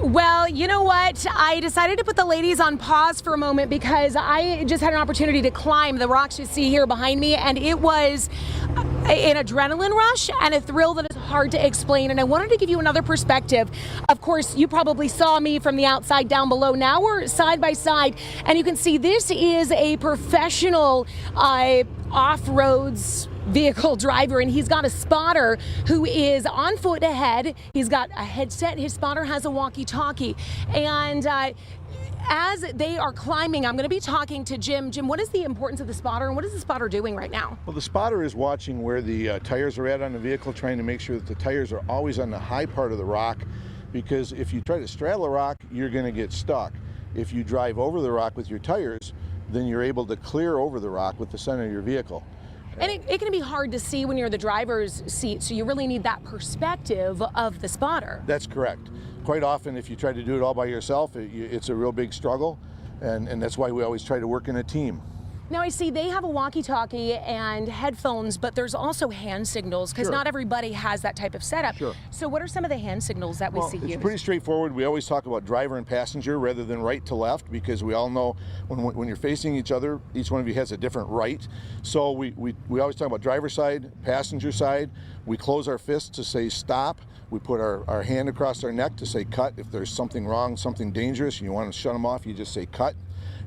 Well, you know what? I decided to put the ladies on pause for a moment because I just had an opportunity to climb the rocks you see here behind me, and it was an adrenaline rush and a thrill that is hard to explain. And I wanted to give you another perspective. Of course, you probably saw me from the outside down below. Now we're side by side, and you can see this is a professional off-roads vehicle driver, and he's got a spotter who is on foot ahead. He's got a headset. His spotter has a walkie-talkie, and as they are climbing, I'm going to be talking to Jim. Jim, what is the importance of the spotter, and what is the spotter doing right now? Well, the spotter is watching where the tires are at on the vehicle, trying to make sure that the tires are always on the high part of the rock, because if you try to straddle a rock, you're going to get stuck. If you drive over the rock with your tires, then you're able to clear over the rock with the center of your vehicle. And it can be hard to see when you're in the driver's seat, so you really need that perspective of the spotter. That's correct. Quite often, if you try to do it all by yourself, it's a real big struggle, and that's why we always try to work in a team. Now I see they have a walkie-talkie and headphones, but there's also hand signals, because not everybody has that type of setup. Sure. So what are some of the hand signals that we see used? It's pretty straightforward. We always talk about driver and passenger rather than right to left, because we all know when you're facing each other, each one of you has a different right. So we always talk about driver side, passenger side. We close our fists to say stop. We put our hand across our neck to say cut. If there's something wrong, something dangerous, and you want to shut them off, you just say cut.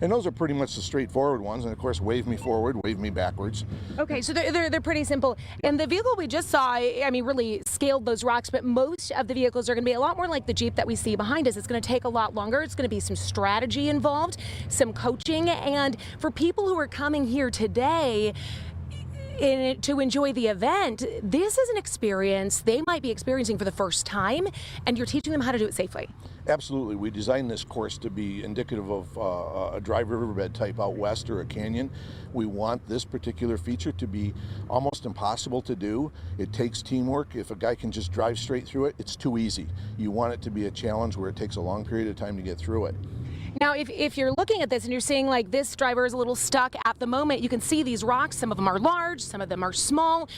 And those are pretty much the straightforward ones. And of course, wave me forward, wave me backwards. Okay, so they're pretty simple. And the vehicle we just saw, I mean, really scaled those rocks, but most of the vehicles are going to be a lot more like the Jeep that we see behind us. It's going to take a lot longer. It's going to be some strategy involved, some coaching. And for people who are coming here today to enjoy the event, this is an experience they might be experiencing for the first time, and you're teaching them how to do it safely. Absolutely. We designed this course to be indicative of a dry riverbed type out west or a canyon. We want this particular feature to be almost impossible to do. It takes teamwork. If a guy can just drive straight through it, it's too easy. You want it to be a challenge where it takes a long period of time to get through it. Now, if you're looking at this and you're seeing like this driver is a little stuck at the moment, you can see these rocks. Some of them are large, some of them are small.